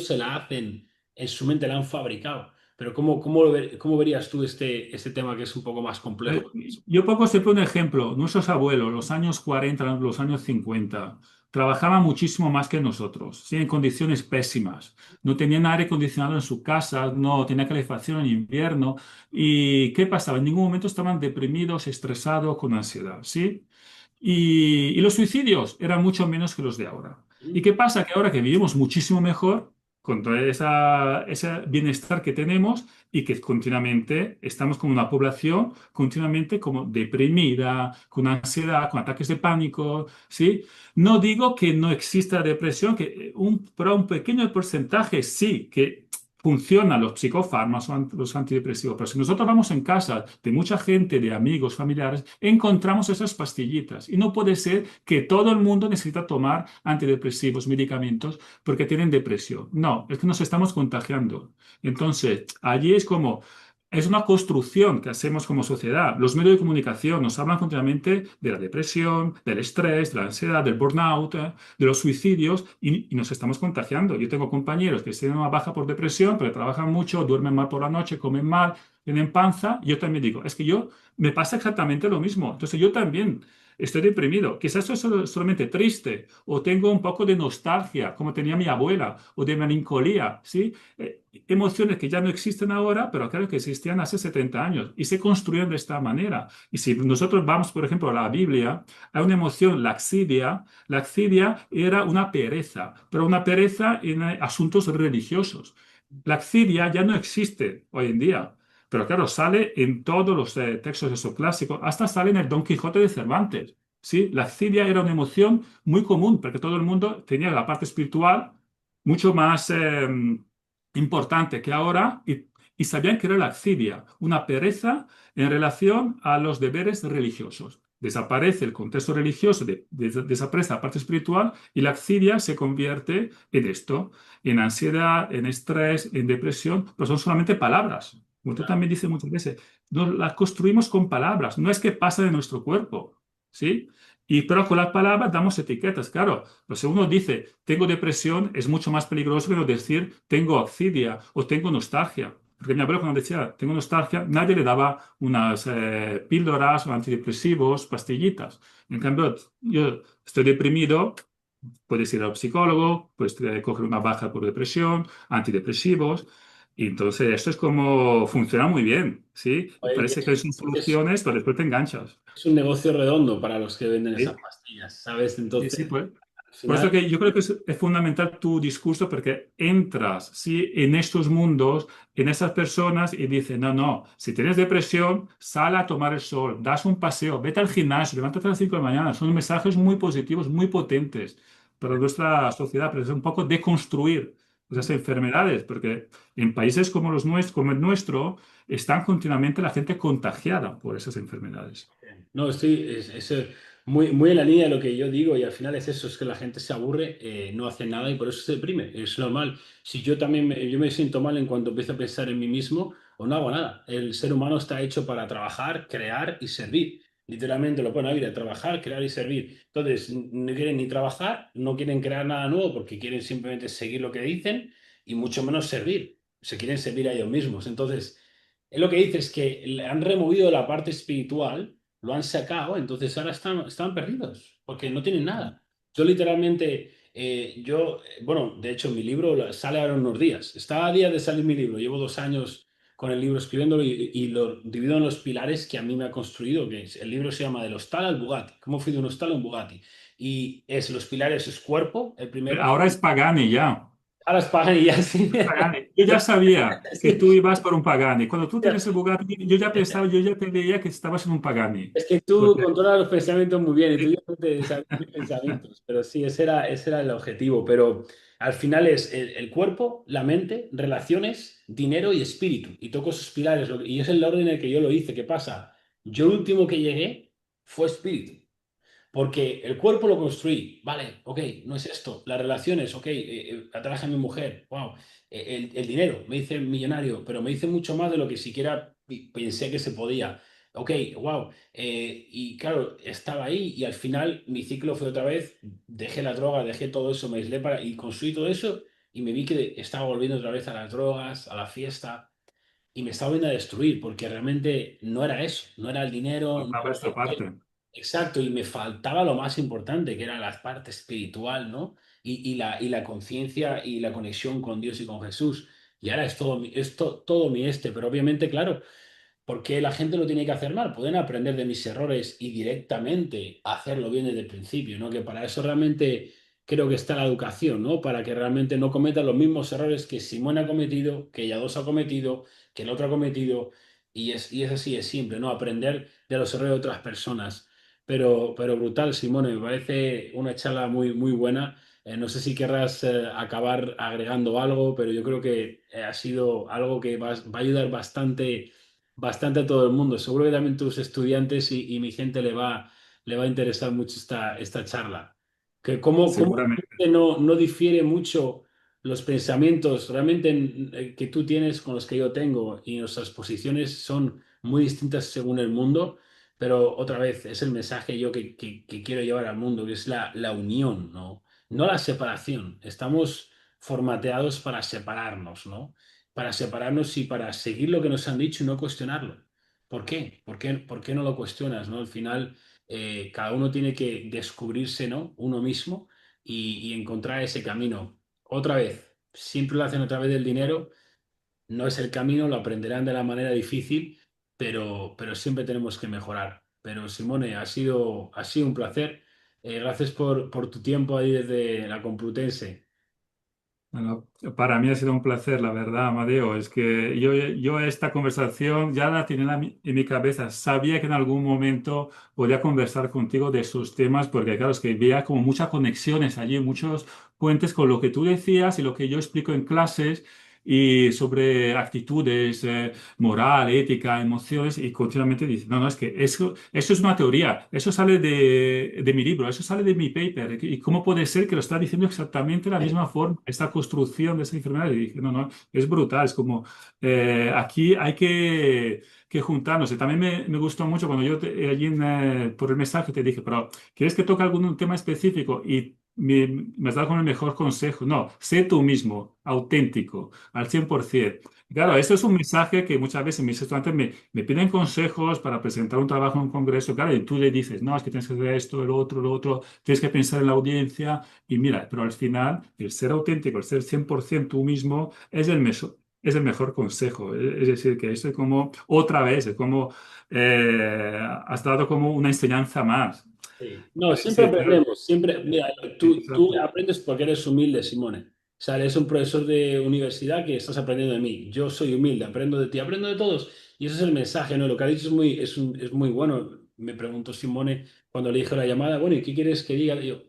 se la hacen, en su mente la han fabricado. Pero ¿cómo verías tú este tema que es un poco más complejo? Eh, Yo pongo siempre un ejemplo. Nuestros abuelos, los años 40, los años 50, trabajaban muchísimo más que nosotros, ¿sí? En condiciones pésimas. No tenían aire acondicionado en su casa, no tenían calefacción en invierno. ¿Y qué pasaba? En ningún momento estaban deprimidos, estresados, con ansiedad, ¿sí? Y los suicidios eran mucho menos que los de ahora. ¿Y qué pasa? Que ahora que vivimos muchísimo mejor, con todo ese bienestar que tenemos y que continuamente estamos como una población continuamente como deprimida, con ansiedad, con ataques de pánico, ¿sí? No digo que no exista depresión, pero un pequeño porcentaje sí, que funcionan los psicofármacos o los antidepresivos. Pero si nosotros vamos en casa de mucha gente, de amigos, familiares, encontramos esas pastillitas. Y no puede ser que todo el mundo necesita tomar antidepresivos, medicamentos, porque tienen depresión. No, es que nos estamos contagiando. Entonces, allí es como... Es una construcción que hacemos como sociedad. Los medios de comunicación nos hablan continuamente de la depresión, del estrés, de la ansiedad, del burnout, de los suicidios y nos estamos contagiando. Yo tengo compañeros que tienen una baja por depresión, pero trabajan mucho, duermen mal por la noche, comen mal, tienen panza. Yo también digo, es que yo me pasa exactamente lo mismo. Entonces yo también estoy deprimido. Quizás estoy solamente triste o tengo un poco de nostalgia, como tenía mi abuela, o de melancolía, ¿sí? Emociones que ya no existen ahora, pero claro que existían hace 70 años y se construyeron de esta manera. Y si nosotros vamos, por ejemplo, a la Biblia, hay una emoción, laxidia. Laxidia era una pereza, pero una pereza en asuntos religiosos. Laxidia ya no existe hoy en día. Pero claro, sale en todos los textos esos clásicos, hasta sale en el Don Quijote de Cervantes. ¿Sí? La laxidia era una emoción muy común, porque todo el mundo tenía la parte espiritual mucho más importante que ahora y sabían que era la laxidia, una pereza en relación a los deberes religiosos. Desaparece el contexto religioso, desaparece la parte espiritual y la laxidia se convierte en esto, en ansiedad, en estrés, en depresión, pero son solamente palabras. Como tú también dices muchas veces, las construimos con palabras, no es que pasa de nuestro cuerpo, ¿sí? Pero con las palabras damos etiquetas, claro. Pero si uno dice, tengo depresión, es mucho más peligroso que no decir, tengo ansiedad o tengo nostalgia. Porque mi abuelo cuando decía, tengo nostalgia, nadie le daba unas píldoras o antidepresivos, pastillitas. En cambio, yo estoy deprimido, puedes ir al psicólogo, puedes coger una baja por depresión, antidepresivos. Y entonces esto es como funciona muy bien, ¿sí? Y Oye, parece que son soluciones, pero después te enganchas. es un negocio redondo para los que venden esas ¿Sí? pastillas, ¿sabes? Sí, Entonces, sí, pues. al Por eso final, que yo creo que es fundamental tu discurso porque entras, sí, en estos mundos, en esas personas y dices, no, no, si tienes depresión, sal a tomar el sol, das un paseo, vete al gimnasio, levántate a las 5 de la mañana. Son mensajes muy positivos, muy potentes para nuestra sociedad, pero es un poco deconstruir esas enfermedades, porque en países como los nuestros, como el nuestro, están continuamente la gente contagiada por esas enfermedades. no, muy, muy en la línea de lo que yo digo y al final es eso, es que la gente se aburre, no hace nada y por eso se deprime, es normal. Si yo también yo me siento mal en cuanto empiezo a pensar en mí mismo o no hago nada. El ser humano está hecho para trabajar, crear y servir. Literalmente lo pone a vida, trabajar, crear y servir. Entonces, no quieren ni trabajar, no quieren crear nada nuevo porque quieren simplemente seguir lo que dicen y mucho menos servir. Se quieren servir a ellos mismos. Entonces, es lo que dices, que le han removido la parte espiritual, lo han sacado, entonces ahora están perdidos, porque no tienen nada. Yo literalmente, bueno, de hecho mi libro sale ahora en unos días. Está a día de salir mi libro, llevo 2 años con el libro escribiéndolo y lo divido en los pilares que a mí me ha construido, el libro se llama del hostal al Bugatti, cómo fui de un hostal a un Bugatti. Y los pilares es cuerpo, el primero, Ahora es Pagani ya. ahora es pagan y ya sí. Pagani. Yo ya sabía que Sí. tú ibas por un Pagani. Cuando tú tenías el Bugatti, yo ya pensaba, yo ya te veía que estabas en un Pagani. Es que tú Porque controlas los pensamientos muy bien y tú ya no te sabes mis pensamientos, pero sí, ese era el objetivo. Pero al final es el cuerpo, la mente, relaciones, dinero y espíritu. Y toco esos pilares. Y es el orden en el que yo lo hice. ¿Qué pasa? Yo el último que llegué fue espíritu. Porque el cuerpo lo construí, vale, ok, no es esto. Las relaciones, ok, atraje a mi mujer, wow. El dinero, me hice millonario, pero me hice mucho más de lo que siquiera pensé que se podía. Ok, wow. Y claro, estaba ahí y al final mi ciclo fue otra vez, dejé la droga, dejé todo eso, me aislé y construí todo eso y me vi que estaba volviendo otra vez a las drogas, a la fiesta y me estaba viendo a destruir porque realmente no era eso, no era el dinero, no faltaba esta era... parte. Exacto, y me faltaba lo más importante, que era la parte espiritual, ¿no? Y la conciencia y la conexión con Dios y con Jesús. Y ahora es todo, todo mi pero obviamente, claro, porque la gente lo tiene que hacer mal. Pueden aprender de mis errores y directamente hacerlo bien desde el principio, ¿no? Que para eso realmente creo que está la educación, ¿no? Para que realmente no cometan los mismos errores que Simone ha cometido, que Yados ha cometido, que el otro ha cometido. Y es así, es simple, ¿no? Aprender de los errores de otras personas. Pero brutal, Simone, me parece una charla muy, muy buena. No sé si querrás acabar agregando algo, pero yo creo que ha sido algo que va a ayudar bastante, bastante a todo el mundo. Seguro que también tus estudiantes y mi gente le va a interesar mucho esta charla. Que cómo Seguramente. no difiere mucho los pensamientos realmente que tú tienes con los que yo tengo y nuestras posiciones son muy distintas según el mundo, pero otra vez es el mensaje yo que quiero llevar al mundo, que es la unión, ¿no? No la separación. Estamos formateados para separarnos, ¿no? Para separarnos y para seguir lo que nos han dicho y no cuestionarlo. ¿Por qué? Por qué no lo cuestionas, ¿no? Al final, cada uno tiene que descubrirse, ¿no? Uno mismo y encontrar ese camino. Otra vez, siempre lo hacen a través del dinero, no es el camino, lo aprenderán de la manera difícil, pero siempre tenemos que mejorar. Pero Simone, ha sido un placer. Gracias por tu tiempo ahí desde la Complutense. Bueno, para mí ha sido un placer, la verdad, Amadeo. Es que yo esta conversación ya la tenía en mi cabeza. Sabía que en algún momento podía conversar contigo de esos temas, porque claro, es que veía como muchas conexiones allí, muchos puentes con lo que tú decías y lo que yo explico en clases y sobre actitudes, moral, ética, emociones, y continuamente dice, no, no, es que eso es una teoría, eso sale de mi libro, eso sale de mi paper, y cómo puede ser que lo está diciendo exactamente de la misma forma, esta construcción de esa enfermedad. Y dije, no, no, es brutal, es como, aquí hay que juntarnos. Y también me gustó mucho cuando yo allí por el mensaje te dije, pero ¿quieres que toque algún tema específico? Y me has dado con el mejor consejo. No, sé tú mismo, auténtico al 100%. Claro, esto es un mensaje que muchas veces mis estudiantes me piden consejos para presentar un trabajo en un congreso, claro, y tú le dices, no, es que tienes que hacer esto, lo otro, tienes que pensar en la audiencia, y mira, pero al final el ser auténtico, el ser 100% tú mismo es el mejor consejo. Es decir, que esto es como, otra vez, es como, has dado como una enseñanza más. Sí. No, siempre Sí, claro. aprendemos, siempre, mira, tú Exacto. aprendes porque eres humilde, Simone. O sea, eres un profesor de universidad que estás aprendiendo de mí. Yo soy humilde, aprendo de ti, aprendo de todos. Y ese es el mensaje, ¿no? Lo que ha dicho es muy bueno. Me preguntó Simone cuando le dije la llamada, bueno, ¿y qué quieres que diga? Y yo,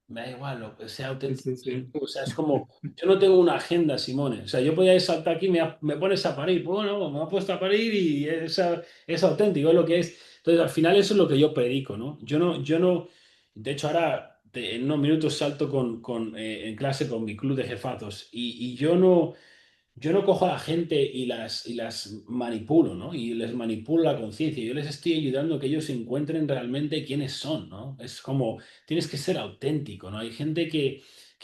me da igual, lo que sea Sí, auténtico. sí, sí. O sea, es como, yo no tengo una agenda, Simone. O sea, yo podía saltar aquí, me pones a parir. Bueno, me ha puesto a parir y es auténtico, es lo que es. Entonces, al final eso es lo que yo predico, ¿no? Yo no, de hecho ahora en unos minutos salto en clase con mi club de jefazos y yo no cojo a la gente y las manipulo, ¿no? Y les manipulo la conciencia. Yo les estoy ayudando a que ellos encuentren realmente quiénes son, ¿no? Es como, tienes que ser auténtico, ¿no? Hay gente que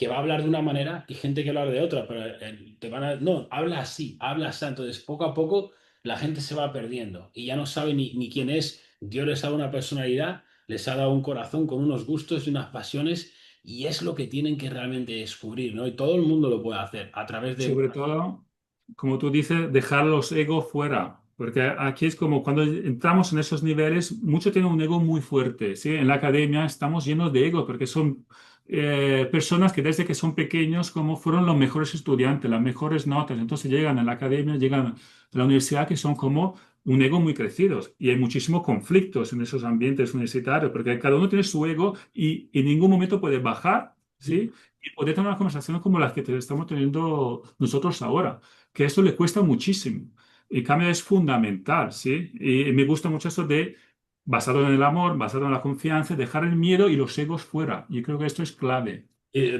va a hablar de una manera y gente que va a hablar de otra, pero te van a... No, habla así, habla así. Entonces, poco a poco, la gente se va perdiendo y ya no sabe ni quién es. Dios les ha dado una personalidad, les ha dado un corazón con unos gustos y unas pasiones y es lo que tienen que realmente descubrir, ¿no? Y todo el mundo lo puede hacer a través de... Sobre todo, como tú dices, dejar los egos fuera, porque aquí es como cuando entramos en esos niveles, muchos tienen un ego muy fuerte, ¿sí? En la academia estamos llenos de ego, porque son personas que desde que son pequeños como fueron los mejores estudiantes, las mejores notas, entonces llegan a la academia, llegan a la universidad que son como un ego muy crecidos y hay muchísimos conflictos en esos ambientes universitarios, porque cada uno tiene su ego y en ningún momento puede bajar, ¿sí? Y poder tener una conversación como las que estamos teniendo nosotros ahora, que esto le cuesta muchísimo. El cambio es fundamental, ¿sí? Y me gusta mucho eso de basado en el amor, basado en la confianza, dejar el miedo y los egos fuera. Yo creo que esto es clave.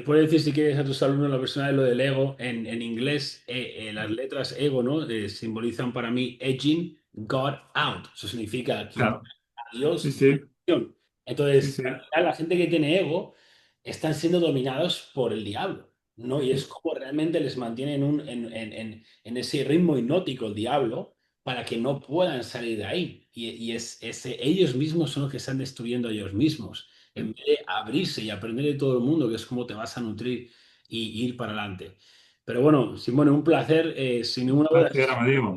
Puedes decir si quieres a tus alumnos la persona de lo del ego. En inglés, las letras ego, ¿no? Simbolizan para mí edging God out. Eso significa quitar Claro, a sí, Dios de la sí, ecuación. sí, Entonces, sí. al final, la gente que tiene ego están siendo dominados por el diablo, ¿no? Y es como realmente les mantiene en ese ritmo hipnótico el diablo para que no puedan salir de ahí. Ellos mismos son los que están destruyendo a ellos mismos en vez de abrirse y aprender de todo el mundo, que es como te vas a nutrir y ir para adelante. Pero bueno, Simone, un placer. Sin ninguna duda, Placer, Amadeo.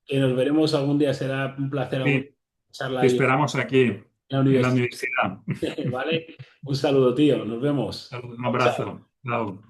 que nos veremos algún día. Será un placer algún Sí, charla te ahí esperamos aquí. en la en la universidad. universidad. ¿Vale? Un saludo, tío. Nos vemos. Un Chao, chao. abrazo. Chao.